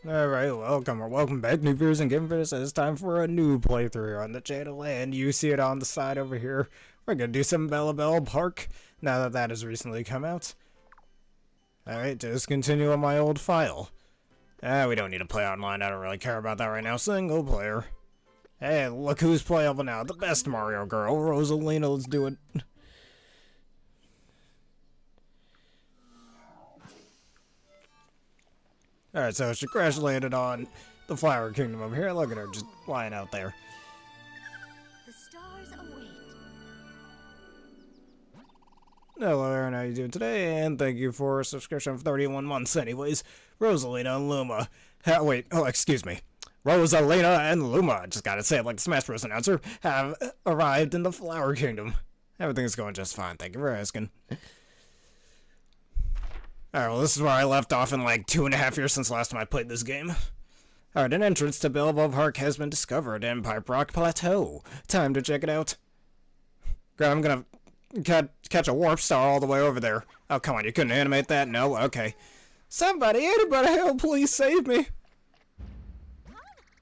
Alright, welcome or welcome back, new viewers and gamers. It's time for a new playthrough on the channel, and you see it on the side over here. We're gonna do some Bellabel Park, now that that has recently come out. Alright, just continue on my old file. We don't need to play online, I don't really care about that right now. Single player. Hey, look who's playable now, the best Mario girl, Rosalina, let's do it. Alright, so she crash landed on the Flower Kingdom over here. Look at her just lying out there. The stars await. Hello Aaron, how you doing today? And thank you for a subscription of 31 months anyways. Rosalina and Luma. Excuse me. Rosalina and Luma, just gotta say it like the Smash Bros. Announcer, have arrived in the Flower Kingdom. Everything's going just fine, thank you for asking. Alright, well this is where I left off in like 2.5 years since last time I played this game. Alright, an entrance to Bellabel Park has been discovered in Pipe Rock Plateau. Time to check it out. I'm gonna catch a warp star all the way over there. Oh, come on, you couldn't animate that? No? Okay. Somebody, anybody help, please save me.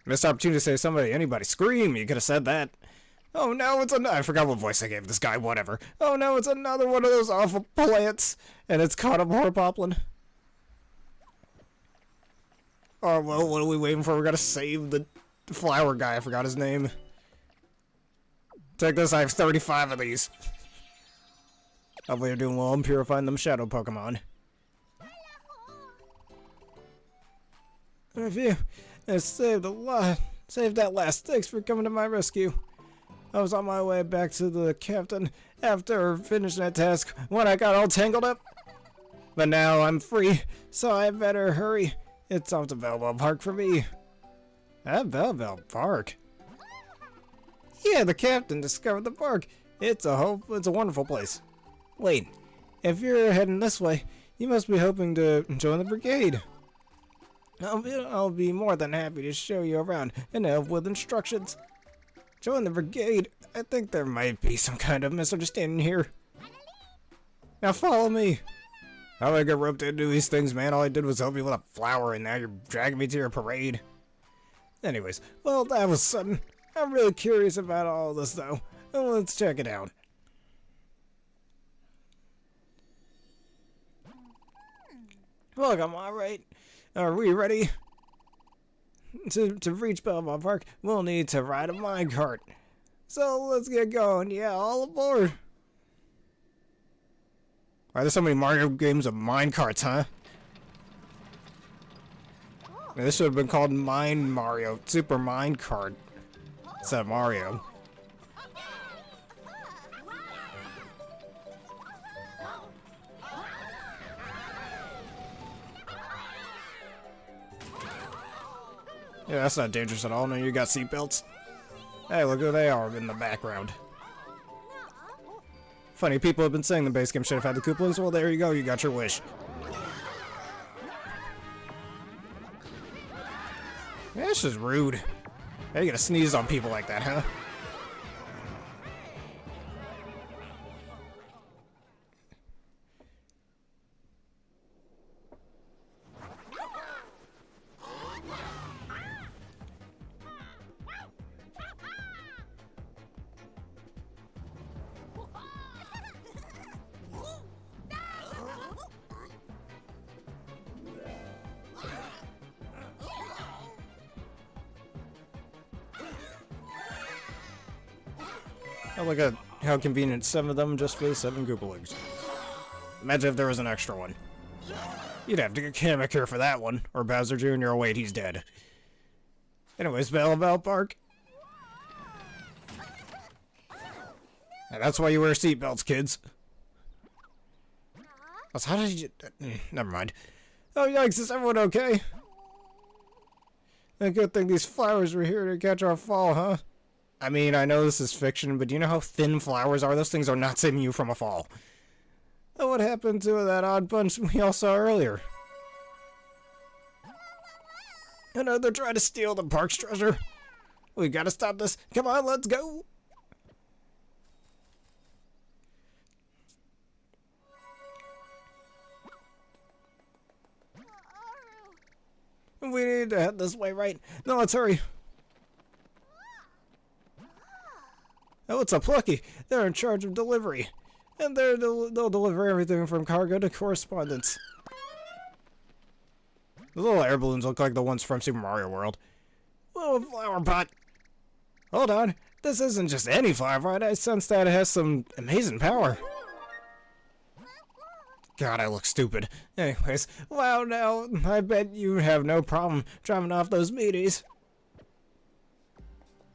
Missed opportunity to say somebody, anybody, scream. You could have said that. Oh no, it's I forgot what voice I gave this guy, whatever. Oh no, it's another one of those awful plants. And it's caught up more poplin. Oh well, what are we waiting for? We gotta save the flower guy, I forgot his name. Take this, I have 35 of these. Hopefully you're doing well in purifying them shadow Pokemon. Review. Saved a lot. Saved that last. Thanks for coming to my rescue. I was on my way back to the captain after finishing that task when I got all tangled up. But now I'm free, so I better hurry. It's off to Bellabel Park for me. Bellabel Park? Yeah, the captain discovered the park. It's a wonderful place. Wait, if you're heading this way, you must be hoping to join the brigade. I'll be more than happy to show you around and help with instructions. Join the brigade. I think there might be some kind of misunderstanding here. Now follow me. How do I get roped into these things, man? All I did was help you with a flower and now you're dragging me to your parade. Anyways, well, that was sudden. I'm really curious about all this though. Let's check it out. Welcome, alright. Are we ready? To reach Bellabel Park, we'll need to ride a minecart. So let's get going. Yeah, all aboard. Why are there so many Mario games of minecarts, huh? Man, this should have been called Mine Mario, Super Minecart. Instead of Mario. Yeah, that's not dangerous at all. No, you got seatbelts. Hey, look who they are in the background. Funny, people have been saying the base game should have had the Koopalings. Well, there you go. You got your wish. Yeah, this is rude. How you gonna sneeze on people like that, huh? Oh, look at how convenient, 7 of them just for the 7 Koopalings. Imagine if there was an extra one. You'd have to get Kamek here for that one, or Bowser Jr. Oh wait, he's dead. Anyways, Bellabel Park. And that's why you wear seatbelts, kids. So how did you... never mind. Oh yikes, is everyone okay? A good thing these flowers were here to catch our fall, huh? I mean, I know this is fiction, but do you know how thin flowers are? Those things are not saving you from a fall. Oh, what happened to that odd bunch we all saw earlier? I know they're trying to steal the park's treasure. We gotta stop this. Come on, let's go. We need to head this way, right? No, let's hurry. Oh, it's a Plucky. They're in charge of delivery. And they'll deliver everything from cargo to correspondence. The little air balloons look like the ones from Super Mario World. Little flower pot. Hold on. This isn't just any flower pot. I sense that it has some amazing power. God, I look stupid. Anyways, wow, now, I bet you have no problem dropping off those meaties.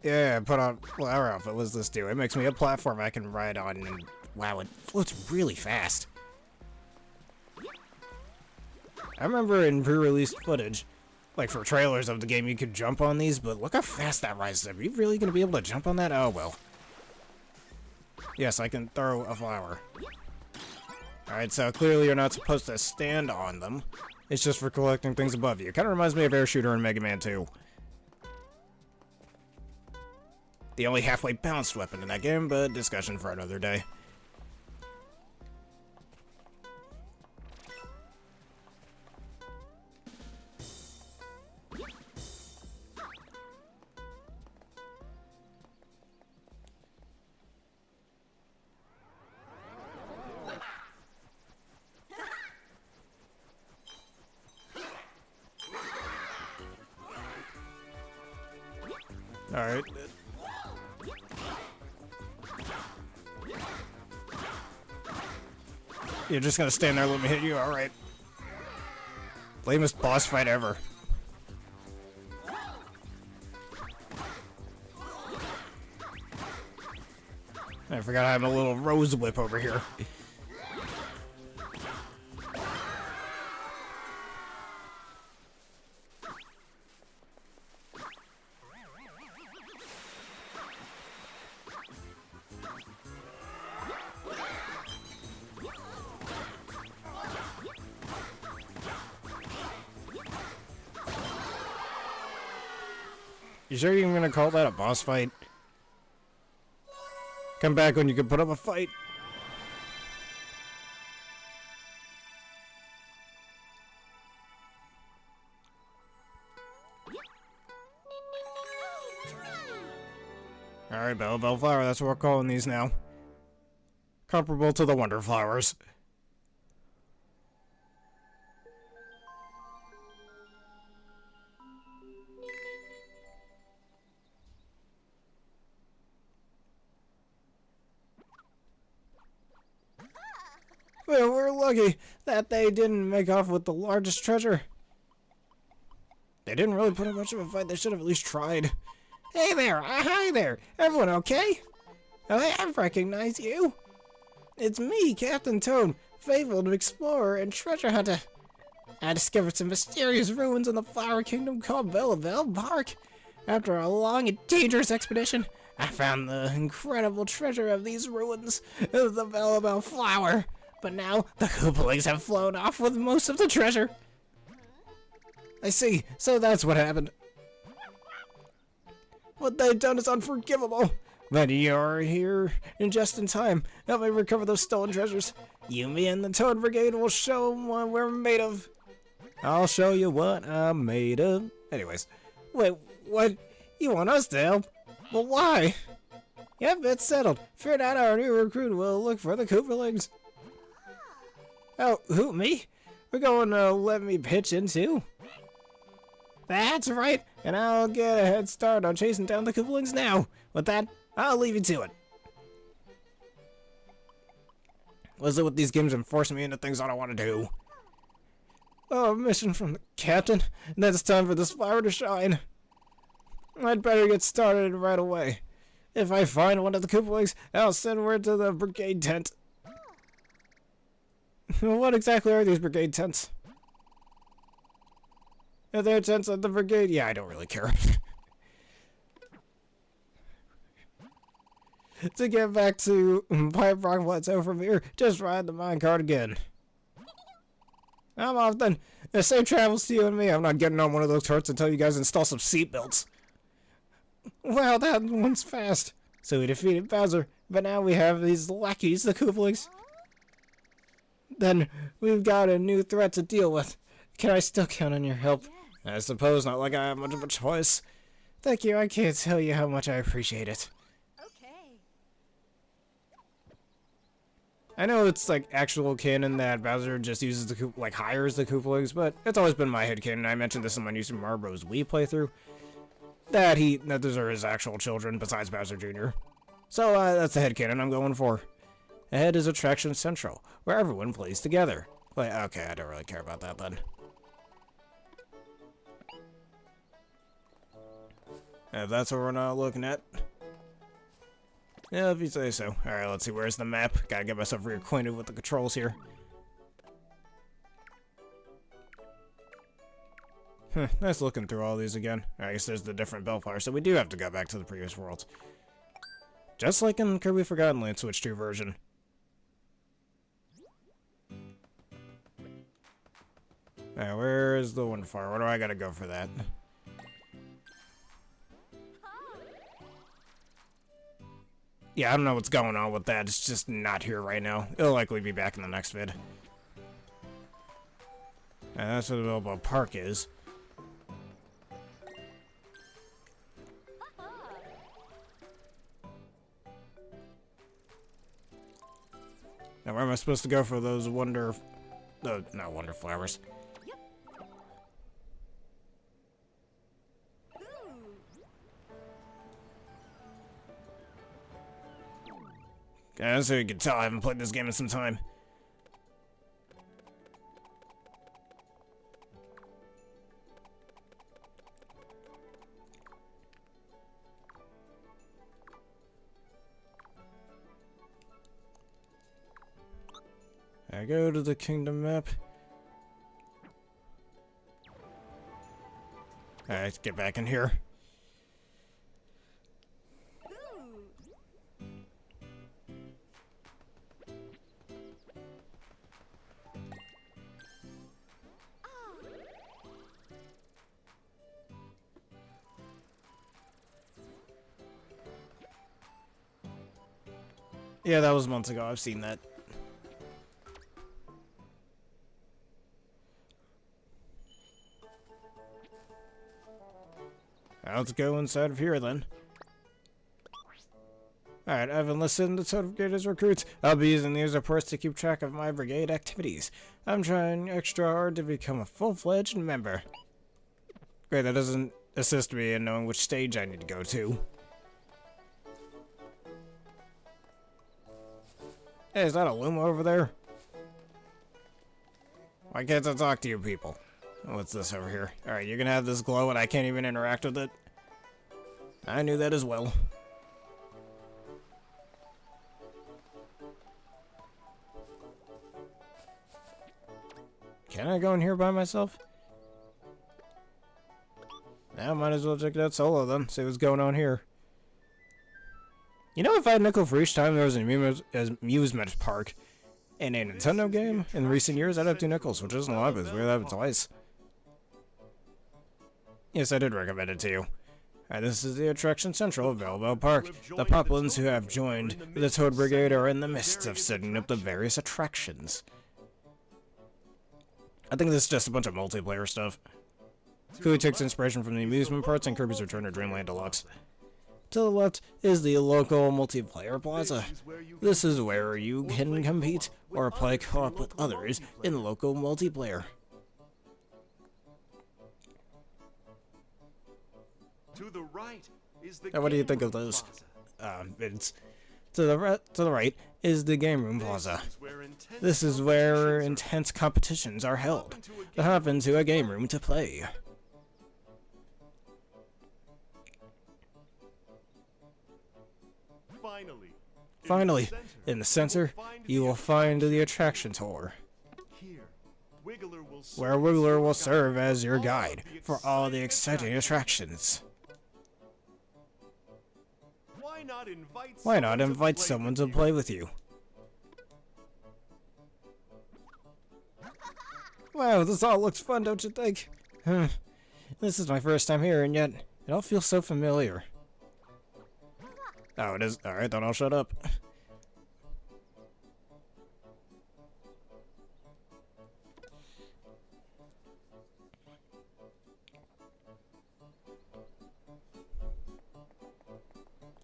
Yeah, put on flower outfit. What does this do? It makes me a platform I can ride on, and wow, it floats really fast. I remember in pre-release footage, like for trailers of the game, you could jump on these, but look how fast that rises up. Are you really going to be able to jump on that? Oh, well. Yes, I can throw a flower. Alright, so clearly you're not supposed to stand on them. It's just for collecting things above you. Kind of reminds me of Air Shooter in Mega Man 2. The only halfway balanced weapon in that game, but discussion for another day. Alright. You're just gonna stand there and let me hit you? Alright. Lamest boss fight ever. I forgot I have a little rose whip over here. You sure you're gonna call that a boss fight? Come back when you can put up a fight. Alright, Bellabel Flower, that's what we're calling these now. Comparable to the Wonder Flowers. Well, we're lucky that they didn't make off with the largest treasure. They didn't really put up much of a fight. They should have at least tried. Hey there! Hi there! Everyone okay? Oh, hey, I recognize you. It's me, Captain Toad, fabled explorer and treasure hunter. I discovered some mysterious ruins in the Flower Kingdom called Bellabel Park. After a long and dangerous expedition, I found the incredible treasure of these ruins, the Bellabel Flower. But now, the Koopalings have flown off with most of the treasure. I see, so that's what happened. What they've done is unforgivable. But you're here just in time. Help me recover those stolen treasures. You, me, and the Toad Brigade will show them what we're made of. I'll show you what I'm made of. Anyways, wait, what? You want us to help? Well, why? Yep, it's settled. Fear not, our new recruit will look for the Koopalings. Oh, who, me? We're going to let me pitch in too? That's right, and I'll get a head start on chasing down the Koopalings now. With that, I'll leave you to it. What's it with these games and forcing me into things I don't want to do? Oh, a mission from the captain, and then it's time for this flower to shine. I'd better get started right away. If I find one of the Koopalings, I'll send word to the brigade tent. What exactly are these brigade tents? Are there tents at the brigade? Yeah, I don't really care. To get back to Pipe Rock Plateau from here, just ride the minecart again. I'm off then. Safe travels to you and me. I'm not getting on one of those turrets until you guys install some seatbelts. Wow, that one's fast. So we defeated Bowser, but now we have these lackeys, the Koopalings. Then we've got a new threat to deal with. Can I still count on your help? I suppose not like I have much of a choice. Thank you, I can't tell you how much I appreciate it. Okay. I know it's like actual canon that Bowser just uses the hires the Koopalings, but it's always been my headcanon. I mentioned this in my New Super Mario Bros. Wii playthrough. That those are his actual children besides Bowser Jr. So that's the headcanon I'm going for. Ahead is Attraction Central, where everyone plays together. Like, okay, I don't really care about that then. If that's what we're not looking at. Yeah, if you say so. Alright, let's see, where's the map? Gotta get myself reacquainted with the controls here. Nice looking through all these again. I guess there's the different Bellflower, so we do have to go back to the previous worlds. Just like in Kirby Forgotten Land Switch 2 version. Now, where is the one fire? Where do I gotta go for that? Yeah, I don't know what's going on with that. It's just not here right now. It'll likely be back in the next vid. And that's where the Bellabel Park is. Now, where am I supposed to go for those not wonder flowers? Yeah, so you can tell I haven't played this game in some time. I go to the kingdom map. Alright, get back in here. Yeah, that was months ago. I've seen that. Let's go inside of here then. Alright, I've enlisted the Toad Brigade as recruits. I'll be using these reports to keep track of my brigade activities. I'm trying extra hard to become a full-fledged member. Great, that doesn't assist me in knowing which stage I need to go to. Hey, is that a Luma over there? Why can't I talk to you people? What's this over here? Alright, you're gonna have this glow and I can't even interact with it? I knew that as well. Can I go in here by myself? Now, might as well check it out solo then, see what's going on here. You know, if I had nickel for each time there was an amusement park in a Nintendo game in recent years, I'd have 2 nickels, which isn't a lot, but it's weird to have it twice. Yes, I did recommend it to you. This is the Attraction Central of Bellabel Park. The Poplins who have joined the Toad Brigade are in the midst of setting up the various attractions. I think this is just a bunch of multiplayer stuff. Who takes inspiration from the amusement parks and Kirby's Return to Dreamland Deluxe. To the left is the local multiplayer plaza. This is where you can compete or play co-op with others in local multiplayer. To the right is the Now, what do you think of those? It's to the right is the Game Room Plaza. This is where intense competitions are held. That hop into a game room to play. Finally, in the center, you will find the attraction tour, where Wiggler will serve as your guide for all the exciting attractions. Why not invite someone to play with you? Wow, this all looks fun, don't you think? This is my first time here, and yet it all feels so familiar. Oh, it is? Alright, then I'll shut up.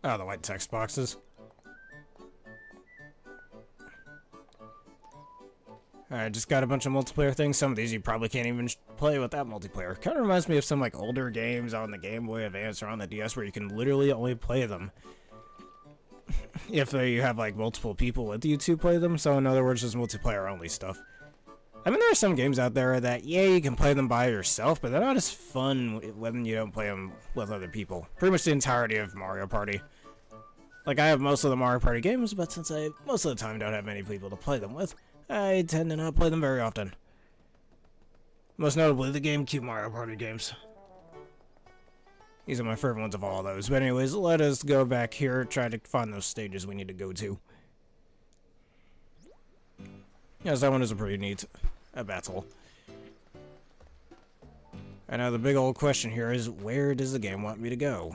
Oh, the white text boxes. Alright, just got a bunch of multiplayer things. Some of these you probably can't even play without multiplayer. Kind of reminds me of some like older games on the Game Boy Advance or on the DS where you can literally only play them if you have like multiple people with you to play them. So in other words, just multiplayer only stuff. I mean, there are some games out there that, yeah, you can play them by yourself, but they're not as fun when you don't play them with other people. Pretty much the entirety of Mario Party. Like, I have most of the Mario Party games, but since I most of the time don't have many people to play them with, I tend to not play them very often. Most notably, the GameCube Mario Party games. These are my favorite ones of all of those. But anyways, let us go back here, try to find those stages we need to go to. Yes, that one is a pretty neat battle. And now the big old question here is, where does the game want me to go?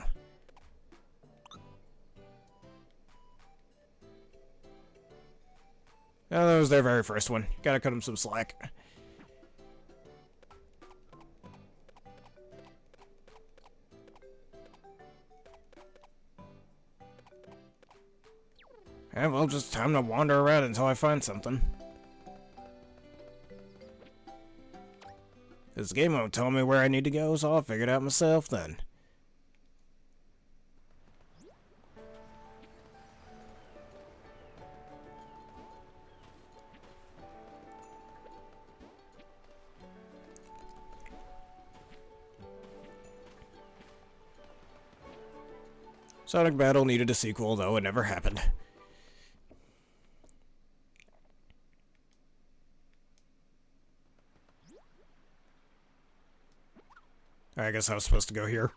Oh, that was their very first one. Gotta cut them some slack. And well, just time to wander around until I find something. This game won't tell me where I need to go, so I'll figure it out myself then. Sonic Battle needed a sequel, though it never happened. I guess I was supposed to go here.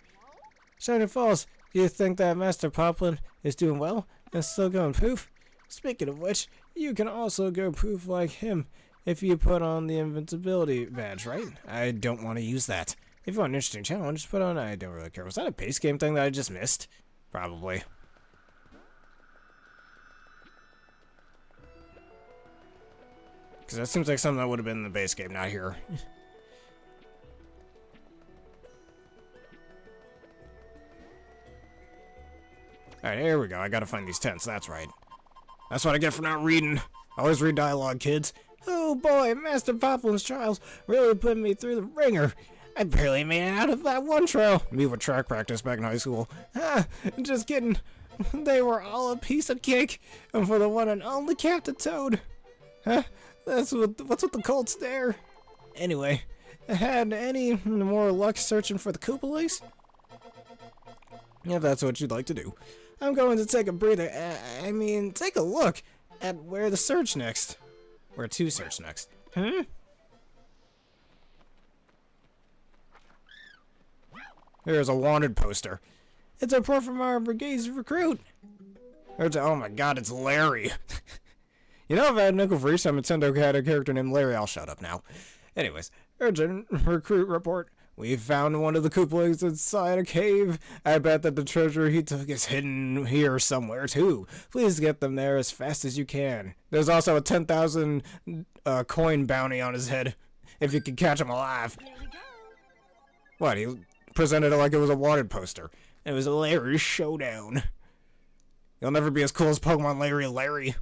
Shining Falls, do you think that Master Poplin is doing well and still going poof? Speaking of which, you can also go poof like him if you put on the invincibility badge, right? I don't want to use that. If you want an interesting challenge, put on... I don't really care. Was that a base game thing that I just missed? Probably. Because that seems like something that would have been in the base game, not here. Alright, here we go. I gotta find these tents. That's right. That's what I get for not reading. Always read dialogue, kids. Oh boy, Master Poplin's trials really put me through the ringer. I barely made it out of that one trial. Me with track practice back in high school. Ah, just kidding. They were all a piece of cake. And for the one and only Captain Toad. Huh? What's with the cold stare? Anyway, had any more luck searching for the Koopalings? If that's what you'd like to do. I'm going to take a breather. I mean, take a look at where to search next. Where to search next. Here's a wanted poster. It's a report from our brigade's recruit. Oh my god, it's Larry. You know, if I had nickel for each time Nintendo had a character named Larry, I'll shut up now. Anyways, urgent recruit report. We found one of the Koopalings inside a cave. I bet that the treasure he took is hidden here somewhere, too. Please get them there as fast as you can. There's also a 10,000 coin bounty on his head, if you can catch him alive. What, he presented it like it was a wanted poster. It was Larry's showdown. You'll never be as cool as Pokemon Larry.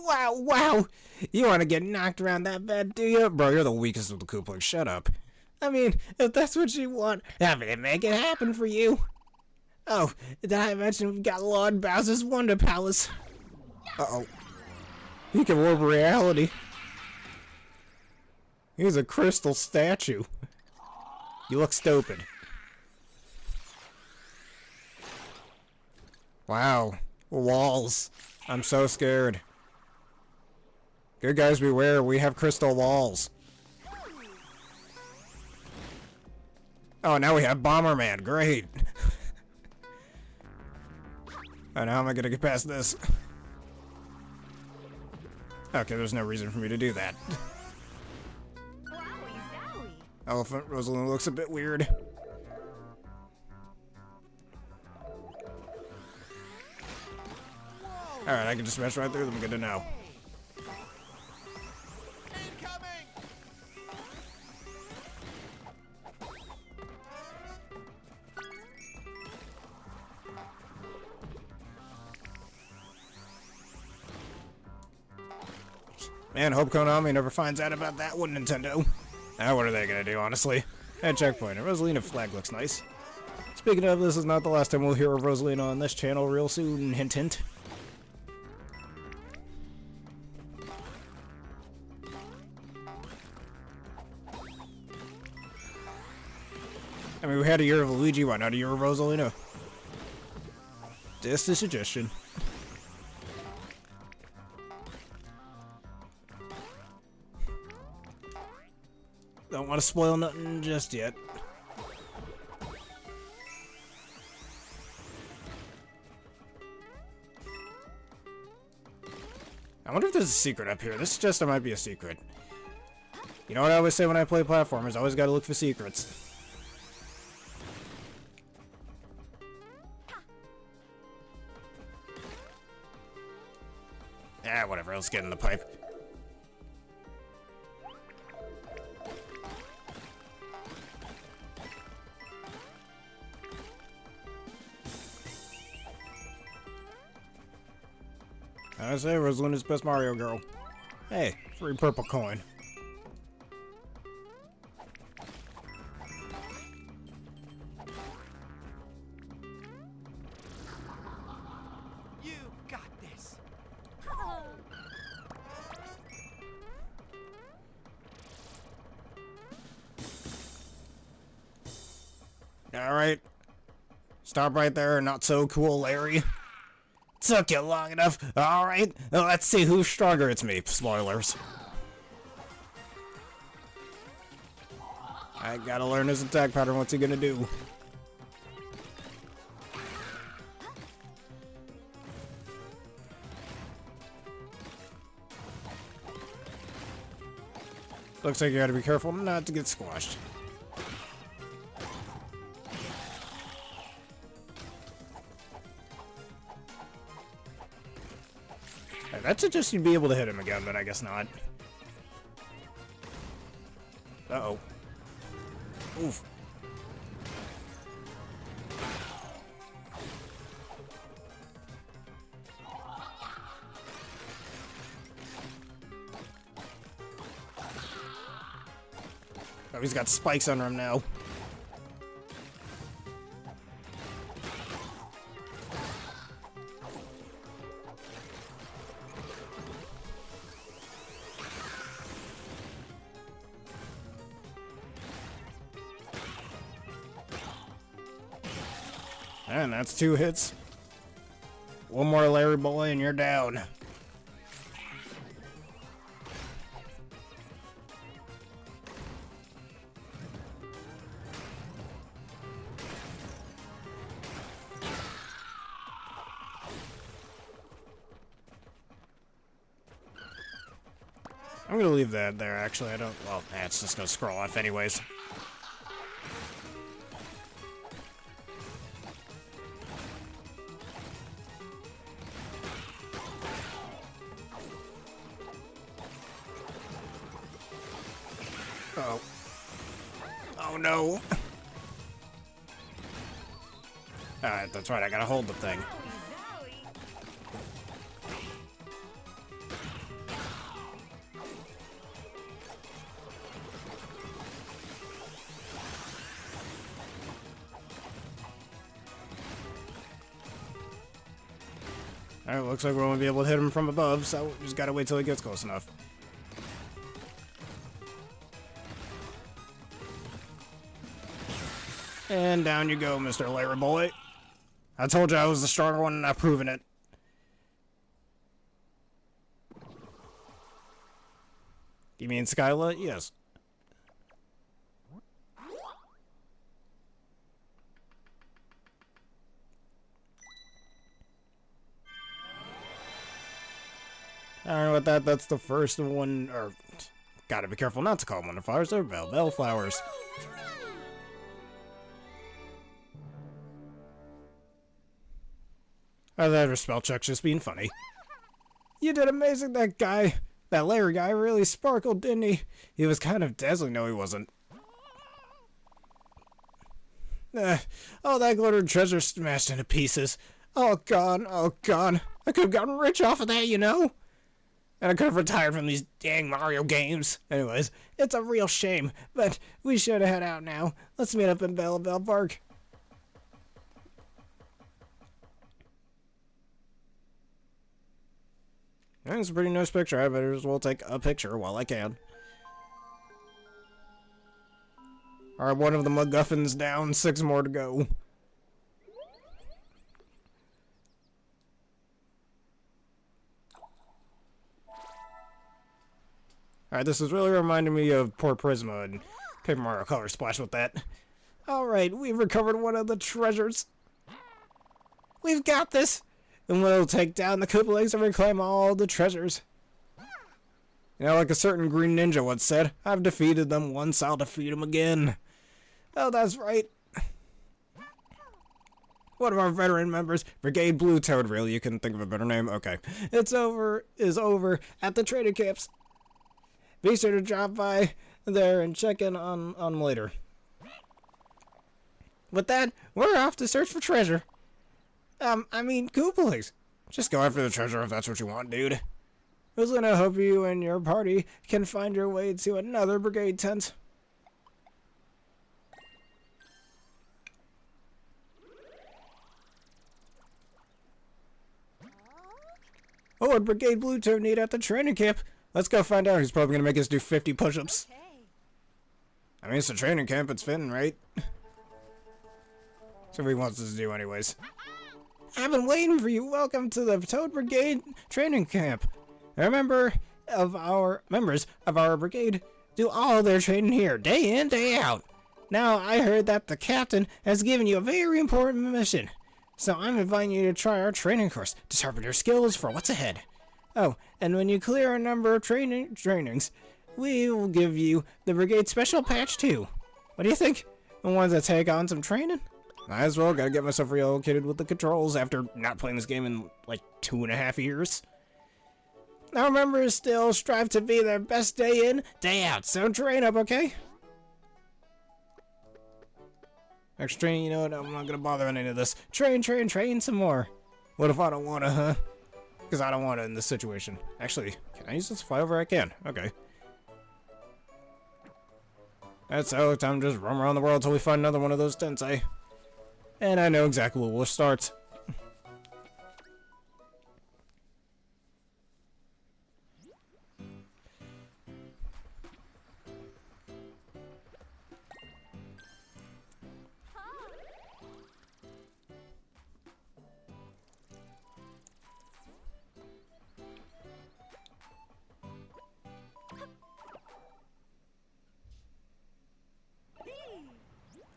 Wow! You want to get knocked around that bad, do you? Bro, you're the weakest of the Koopalings. Shut up. I mean, if that's what you want, I'm gonna make it happen for you. Oh, did I mention we've got Lord Bowser's Wonder Palace? Uh-oh. He can warp reality. He's a crystal statue. You look stupid. Wow. Walls. I'm so scared. Good guys beware, we have crystal walls. Oh, now we have Bomberman, great. Oh, now how am I gonna get past this? Okay, there's no reason for me to do that. Elephant Rosalina looks a bit weird. Alright, I can just smash right through them, good to know. Man, hope Konami never finds out about that one, Nintendo. Now what are they gonna do, honestly? And checkpoint. A Rosalina flag looks nice. Speaking of, this is not the last time we'll hear of Rosalina on this channel real soon, hint hint. I mean, we had a year of Luigi, why not a year of Rosalina? Just a suggestion. Don't want to spoil nothing just yet. I wonder if there's a secret up here. This suggests there might be a secret. You know what I always say when I play platformers? I always gotta look for secrets. Ah, whatever. Let's get in the pipe. I say Rosalina's best Mario girl. Hey, free purple coin. You got this. Alright. Stop right there, not so cool, Larry. Took you long enough. Alright, let's see who's stronger. It's me. Spoilers. I gotta learn his attack pattern. What's he gonna do? Looks like you gotta be careful not to get squashed. That suggests you'd be able to hit him again, but I guess not. Uh-oh. Oof. Oh, he's got spikes under him now. And that's 2 hits. One more Larry boy and you're down. I'm gonna leave that there, actually. I don't... Well, it's just gonna scroll off anyways. Uh-oh. Oh, no. Alright, that's right. I gotta hold the thing. Alright, looks like we won't be able to hit him from above, so we just gotta wait till he gets close enough. And down you go, Mr. Larry Boy. I told you I was the stronger one, and I've proven it. You mean Skyla? Yes. Alright, with that, that's the first one, or... Gotta be careful not to call them Wonder Flowers, they're Bellabel Flowers. I thought her spell check's just being funny. You did amazing, that guy. That Larry guy really sparkled, didn't he? He was kind of dazzling. No, he wasn't. All that glittered treasure smashed into pieces. All gone, all gone. I could have gotten rich off of that, you know? And I could have retired from these dang Mario games. Anyways, it's a real shame, but we should head out now. Let's meet up in Bellabel Park. It's a pretty nice picture. I better as well take a picture while I can. Alright, one of the MacGuffins down, 6 more to go. Alright, this is really reminding me of poor Prisma and Paper Mario Color Splash with that. Alright, we've recovered one of the treasures. We've got this! And we'll take down the Koopalings and reclaim all the treasures. You know, like a certain green ninja once said, I've defeated them once, I'll defeat them again. Oh, that's right. One of our veteran members, Brigade Blue Toad, really, you couldn't think of a better name? Okay. Is over at the training camps. Be sure to drop by there and check in on them later. With that, we're off to search for treasure. Koopalings. Just go after the treasure if that's what you want, dude. Rosalina, I hope you and your party can find your way to another brigade tent. Oh, what Brigade Blue Toad need at the training camp? Let's go find out. He's probably gonna make us do 50 push-ups. Okay. I mean, it's a training camp. It's fitting, right? So what he wants us to do anyways. I've been waiting for you. Welcome to the Toad Brigade training camp. Members of our brigade do all their training here, day in, day out. Now, I heard that the captain has given you a very important mission. So I'm inviting you to try our training course to sharpen your skills for what's ahead. Oh, and when you clear a number of trainings, we will give you the brigade special patch too. What do you think? Want to take on some training? Might as well. Gotta get myself relocated with the controls after not playing this game in like 2.5 years. Now remember, still strive to be their best day in, day out. So train up, okay? Extra training, you know what? I'm not gonna bother on any of this. Train some more. What if I don't wanna, huh? Because I don't want it in this situation. Actually, can I use this flyover? I can. Okay. That's how time to just roam around the world till we find another one of those tents, eh? And I know exactly where we'll start.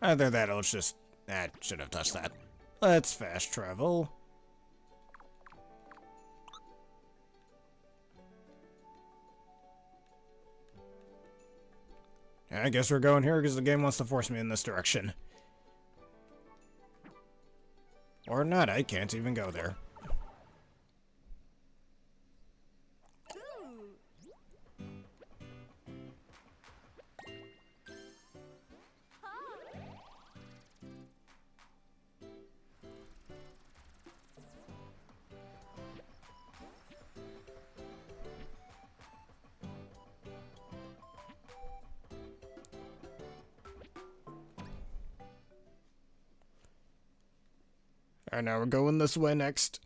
Either that or let's just... should have touched that. Let's fast travel. I guess we're going here because the game wants to force me in this direction. Or not, I can't even go there. Alright, now we're going this way next.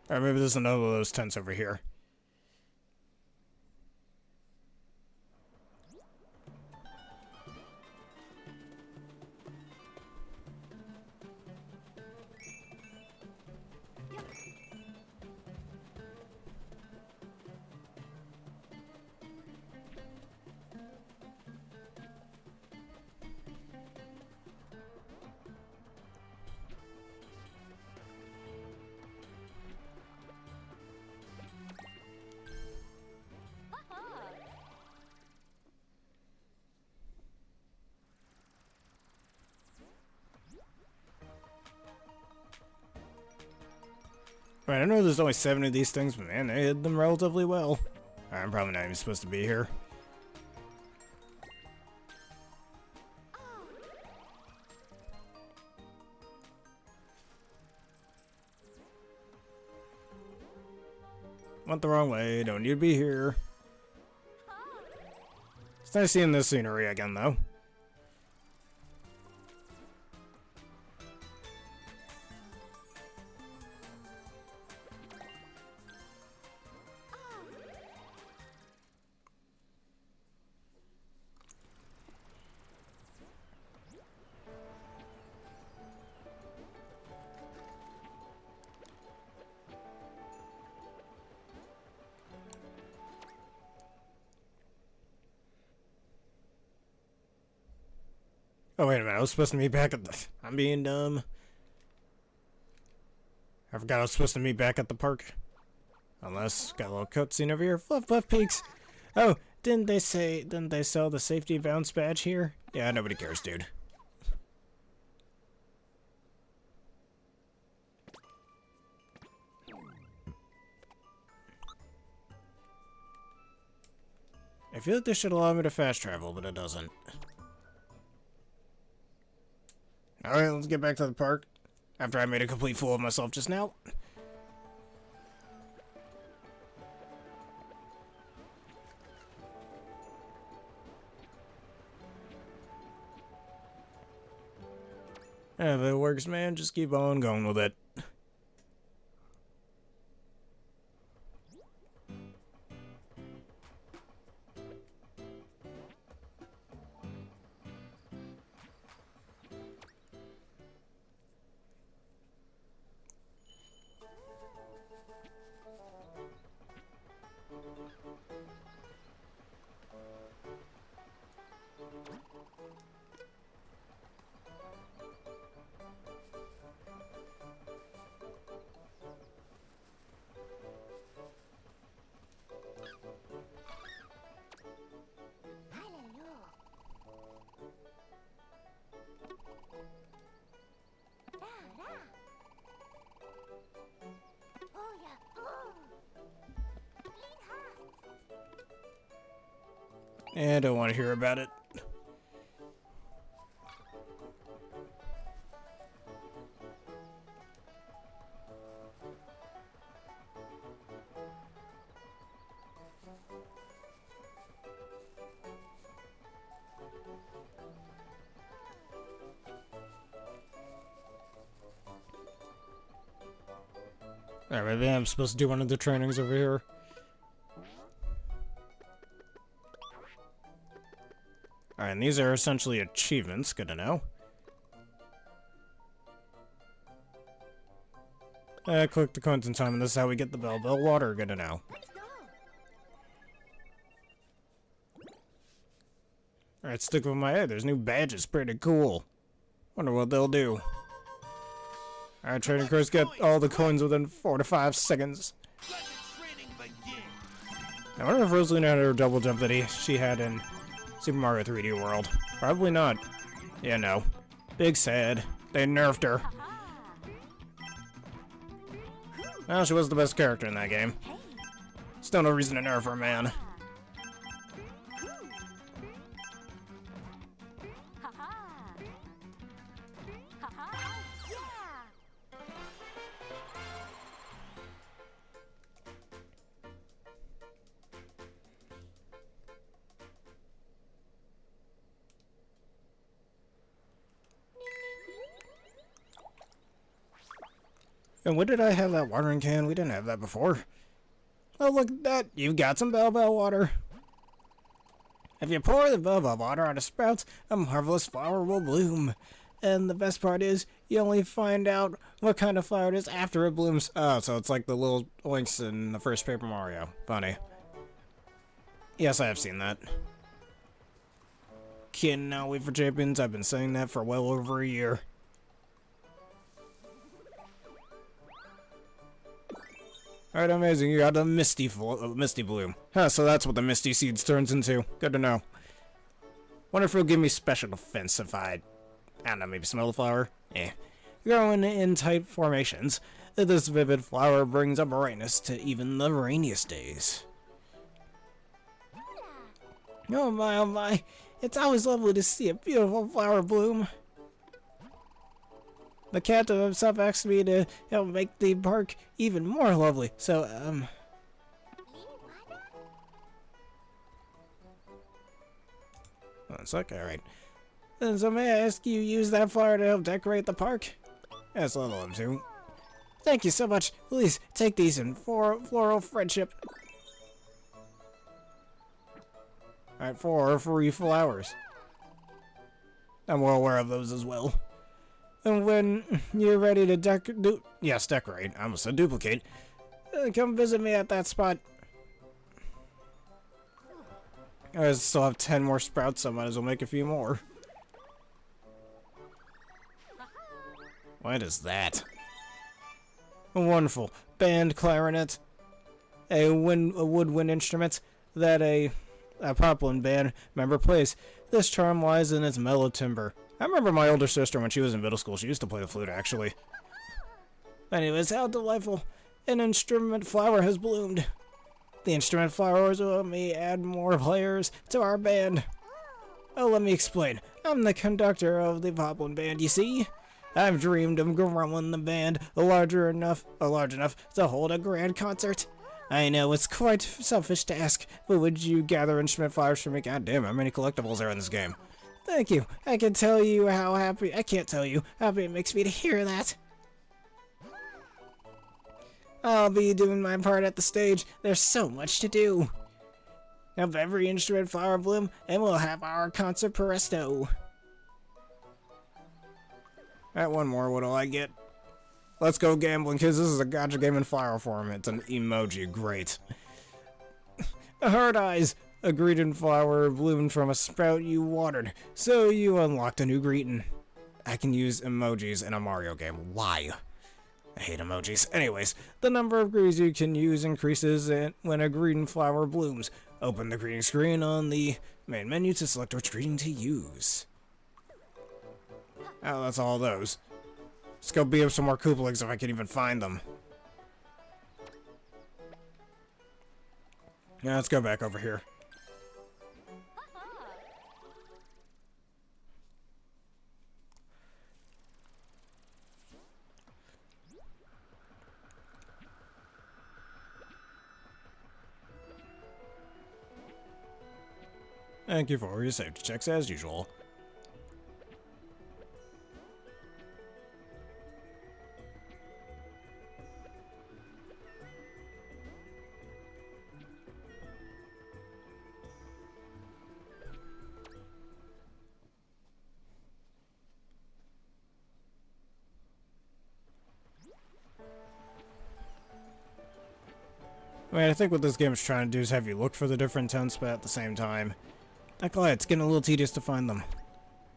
Alright, maybe there's another of those tents over here. Right, I know there's only 7 of these things, but man, they hid them relatively well. I'm probably not even supposed to be here. Went the wrong way, don't need to be here. It's nice seeing this scenery again, though. Oh, wait a minute, I was supposed to meet back at the... I'm being dumb. I forgot I was supposed to meet back at the park. Unless, got a little cutscene over here. Fluff, fluff, peaks. Oh, didn't they sell the safety bounce badge here? Yeah, nobody cares, dude. I feel like this should allow me to fast travel, but it doesn't. Alright, let's get back to the park. After I made a complete fool of myself just now. If it works, man, just keep on going with it. I don't want to hear about it. Alright, maybe I'm supposed to do one of the trainings over here. Alright, and these are essentially achievements. Good to know. Click the coins in time, and this is how we get the Bellabel water. Good to know. Alright, stick with my head. There's new badges. Pretty cool. Wonder what they'll do. Alright, training course, get all the coins within 4 to 5 seconds. I wonder if Rosalina had her double jump that she had in Super Mario 3D World. Probably not. Yeah, no. Big sad. They nerfed her. Well, she was the best character in that game. Still no reason to nerf her, man. And when did I have that watering can? We didn't have that before. Oh, look at that. You've got some Bellabel water. If you pour the Bellabel water on a sprout, a marvelous flower will bloom. And the best part is, you only find out what kind of flower it is after it blooms. Oh, so it's like the little oinks in the first Paper Mario. Funny. Yes, I have seen that. Cannot wait for Champions. I've been saying that for well over a year. Alright, amazing. You got a Misty Bloom. Huh, so that's what the Misty Seeds turns into. Good to know. Wonder if it'll give me special defense if I don't know, maybe smell the flower? Eh. Growing in tight formations. This vivid flower brings a brightness to even the rainiest days. Oh my, it's always lovely to see a beautiful flower bloom. The captain himself asked me to help make the park even more lovely, so, One sec, alright. And so may I ask you use that flower to help decorate the park? Yes, I'd love to. Thank you so much. Please, take these in floral friendship. Alright, 4 free flowers. I'm well aware of those as well. And when you're ready to decorate, I almost said duplicate, come visit me at that spot. I still have 10 more sprouts, so I might as well make a few more. What is that? A wonderful band clarinet, a woodwind instrument that a poplin band member plays. This charm lies in its mellow timbre. I remember my older sister when she was in middle school. She used to play the flute, actually. Anyways, how delightful! An instrument flower has bloomed. The instrument flowers will let me add more players to our band. Oh, let me explain. I'm the conductor of the poplin band, you see? I've dreamed of growing the band large enough to hold a grand concert. I know it's quite selfish to ask, but would you gather instrument flowers for me? God damn, how many collectibles are in this game? Thank you. I can't tell you how happy it makes me to hear that. I'll be doing my part at the stage. There's so much to do. Help every instrument flower bloom, and we'll have our concert presto. Alright, one more. What do I get? Let's go gambling, because this is a gacha game in flower form. It's an emoji. Great. Hard eyes. A greeting flower bloomed from a sprout you watered, so you unlocked a new greeting. I can use emojis in a Mario game. Why? I hate emojis. Anyways, the number of greetings you can use increases when a greeting flower blooms. Open the greeting screen on the main menu to select which greeting to use. Oh, that's all those. Let's go beat up some more Koopalings if I can even find them. Yeah, let's go back over here. Thank you for your safety checks as usual. I mean, I think what this game is trying to do is have you look for the different tents, but at the same time, not gonna lie, it's getting a little tedious to find them.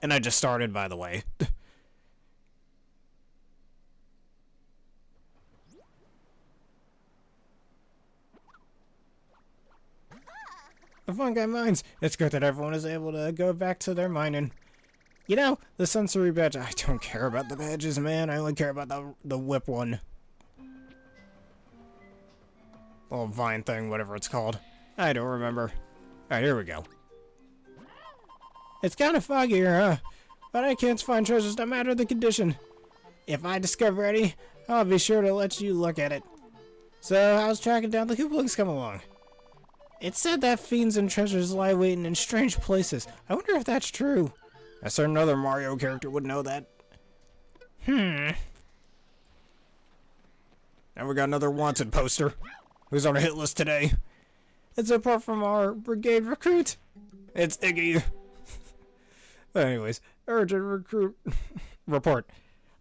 And I just started, by the way. The fun guy mines. It's good that everyone is able to go back to their mining. You know, the sensory badge. I don't care about the badges, man. I only care about the whip one. Little vine thing, whatever it's called. I don't remember. Alright, here we go. It's kind of foggy here, huh? But I can't find treasures no matter the condition. If I discover any, I'll be sure to let you look at it. So, how's tracking down the Koopalings come along? It's said that fiends and treasures lie waiting in strange places. I wonder if that's true. A certain other Mario character would know that. And we got another wanted poster. Who's on a hit list today? It's apart from our brigade recruit. It's Iggy. But anyways, urgent recruit report.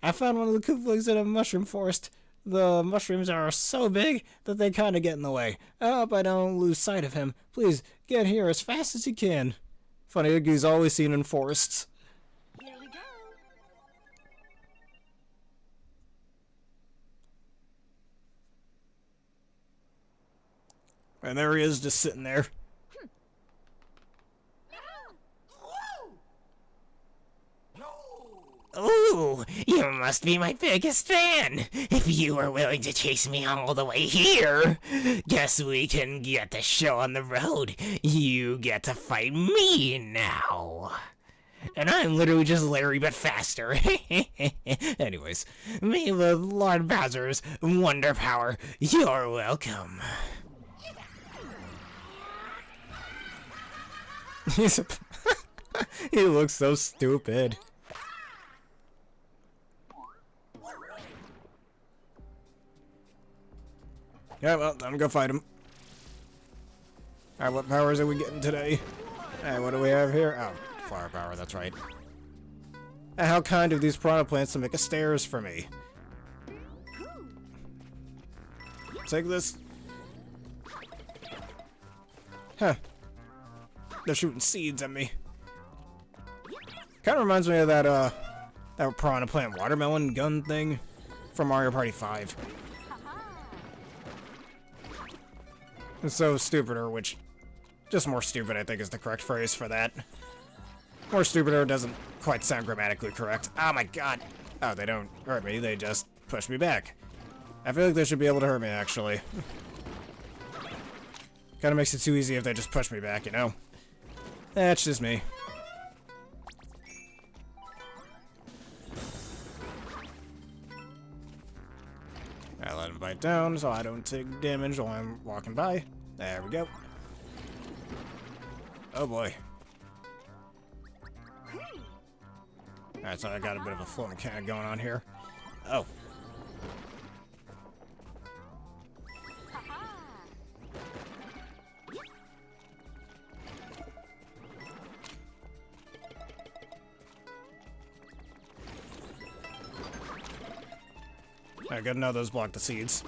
I found one of the Koopalings in a mushroom forest. The mushrooms are so big that they kind of get in the way. I hope I don't lose sight of him. Please, get here as fast as you can. Funny, Iggy's always seen in forests. Here we go. And there he is, just sitting there. No! Ooh, you You must be my biggest fan. If you are willing to chase me all the way here, guess we can get the show on the road. You get to fight me now. And I'm literally just Larry, but faster. Anyways, me with Lord Bowser's Wonder Power. You're welcome. He looks so stupid. Yeah, well, I'm gonna go fight him. Alright, what powers are we getting today? Alright, what do we have here? Oh, flower power, that's right. And how kind of these piranha plants to make a stairs for me. Take this. Huh. They're shooting seeds at me. Kinda reminds me of that piranha plant watermelon gun thing from Mario Party 5. It's so stupider, which... just more stupid, I think, is the correct phrase for that. More stupider doesn't quite sound grammatically correct. Oh my god! Oh, they don't hurt me, they just push me back. I feel like they should be able to hurt me, actually. Kinda makes it too easy if they just push me back, you know? That's just me. I let him bite down so I don't take damage while I'm walking by. There we go. Oh boy. Alright, so I got a bit of a flow mechanic going on here. Oh. Alright, good to know those block the seeds.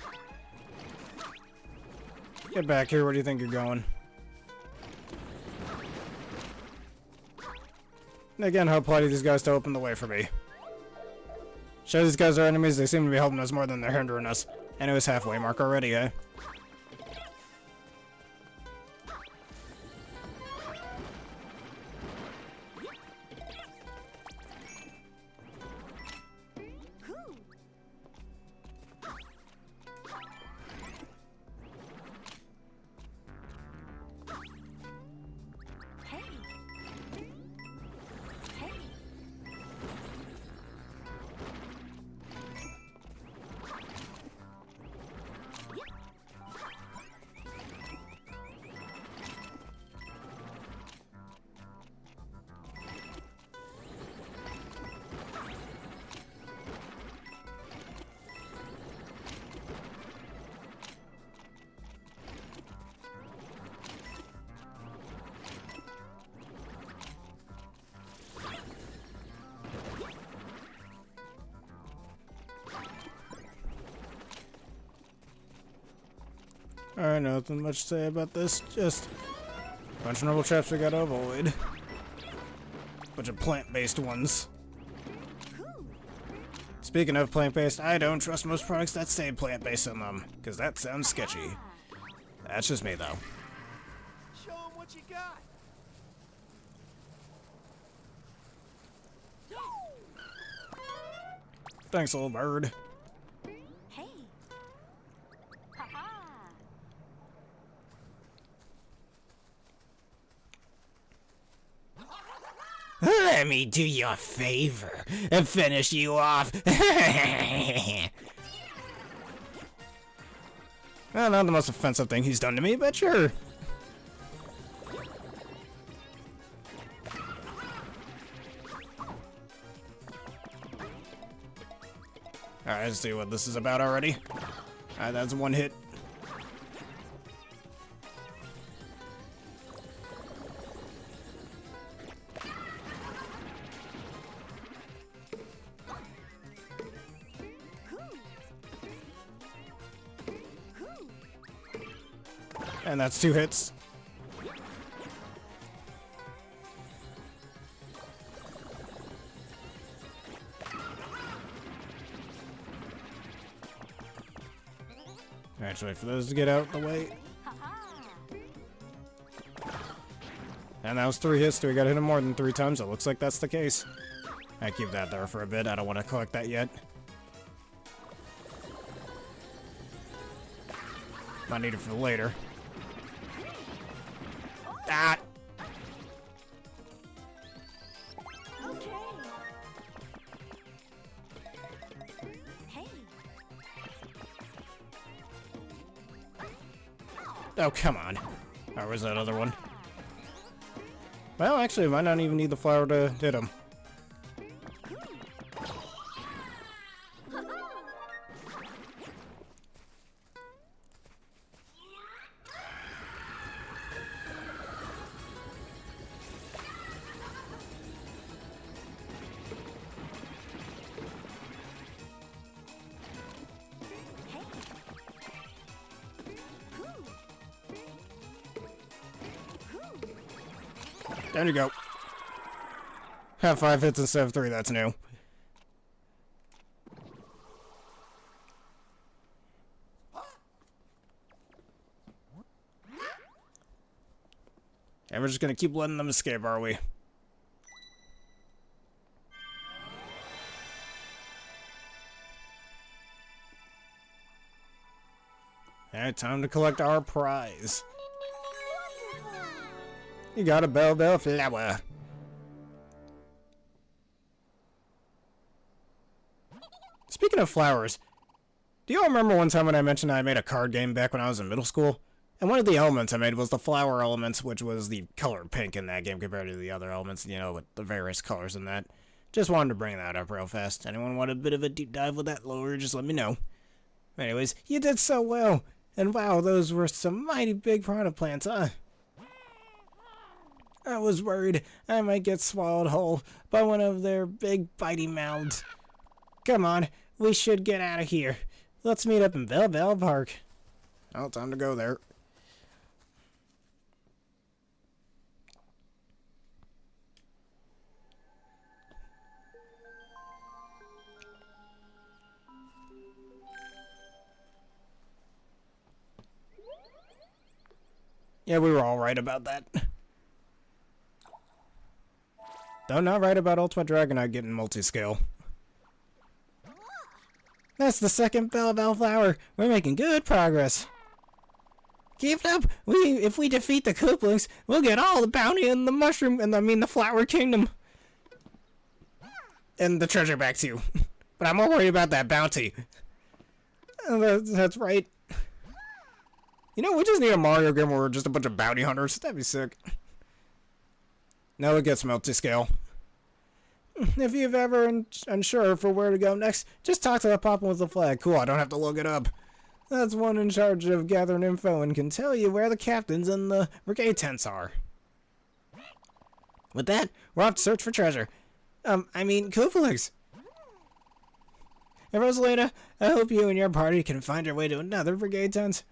Get back here, where do you think you're going? And again, how polite of these guys to open the way for me. Show these guys are enemies, they seem to be helping us more than they're hindering us. And it was halfway mark already, eh? Alright, nothing much to say about this. Just a bunch of normal traps we gotta avoid. Bunch of plant-based ones. Speaking of plant-based, I don't trust most products that say plant-based in them, because that sounds sketchy. That's just me, though. Show 'em what you got. Thanks, little bird. Hey. Ha-ha. Let me do you a favor and finish you off. Well, not the most offensive thing he's done to me, but sure. Alright, let's see what this is about already. Alright, that's one hit. And that's 2 hits. Alright, just wait for those to get out of the way. And that was 3 hits. Do we gotta hit him more than 3 times? It looks like that's the case. I keep that there for a bit. I don't want to collect that yet. Might need it for later. Ah! Okay. Hey. Oh, come on. Or was that other one? Well, actually, I might not even need the flower to hit him. There you go. Have 5 hits instead of 3, that's new. And we're just gonna keep letting them escape, are we? Alright, time to collect our prize. You got a Bellabel Flower. Speaking of flowers, do you all remember one time when I mentioned I made a card game back when I was in middle school? And one of the elements I made was the flower element, which was the color pink in that game compared to the other elements, you know, with the various colors in that. Just wanted to bring that up real fast. Anyone want a bit of a deep dive with that lore, just let me know. Anyways, you did so well. And wow, those were some mighty big piranha plants, huh? I was worried I might get swallowed whole by one of their big bitey mouths. Come on, we should get out of here. Let's meet up in Bellabel Park. Oh, time to go there. Yeah, we were all right about that. Though not right about Ultimate Dragonite getting multi-scale. That's the second Bellabel Flower. We're making good progress. Keep it up. If we defeat the Koopalings, we'll get all the bounty in the mushroom, and I mean the Flower Kingdom. And the treasure back too. But I'm more worried about that bounty. That's right. You know, we just need a Mario game where we're just a bunch of bounty hunters. That'd be sick. Now it gets multi-scale. If you've ever unsure for where to go next, just talk to the Poplin with the flag. Cool, I don't have to look it up. That's one in charge of gathering info and can tell you where the captains and the brigade tents are. With that, we're off to search for treasure. Koopalings. And Rosalina, I hope you and your party can find your way to another brigade tent.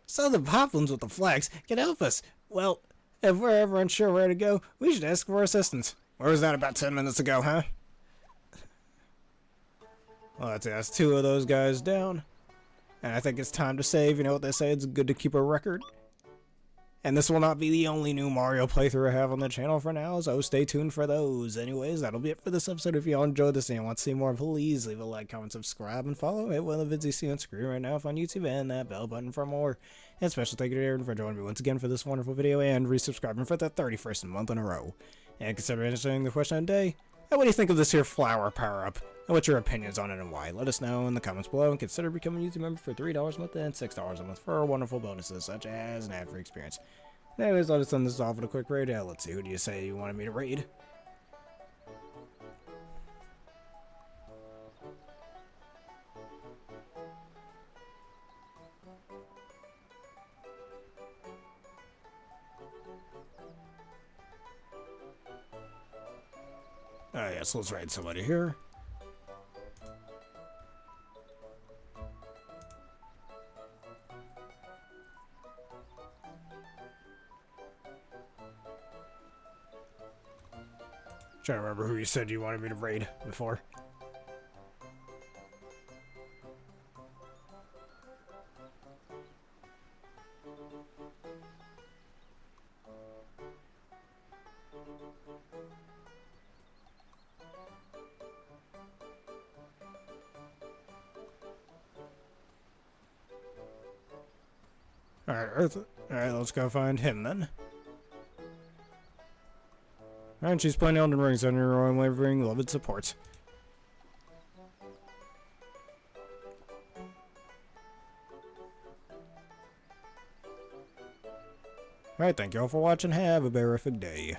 So the Poplins with the flags can help us. Well, if we're ever unsure where to go, we should ask for assistance. Where was that about 10 minutes ago, huh? Well, that's 2 of those guys down. And I think it's time to save. You know what they say, it's good to keep a record. And this will not be the only new Mario playthrough I have on the channel for now, so stay tuned for those. Anyways, that'll be it for this episode. If y'all enjoyed this and you want to see more, please leave a like, comment, subscribe, and follow. Hit one of the vids you see on screen right now if on YouTube, and that bell button for more. And special thank you to Aaron for joining me once again for this wonderful video and resubscribing for the 31st month in a row. And consider answering the question of the day. And what do you think of this here flower power-up? And what's your opinions on it and why? Let us know in the comments below, and consider becoming a YouTube member for $3 a month and $6 a month for wonderful bonuses such as an ad-free experience. Anyways, I'll just send this off with a quick raid. Let's see, who do you say you wanted me to raid? Yes, let's raid somebody here. Trying to remember who you said you wanted me to raid before. Alright, let's go find him then. Alright, she's playing Elden Ring, sending her unwavering love and support. Alright, thank you all for watching. Have a terrific day.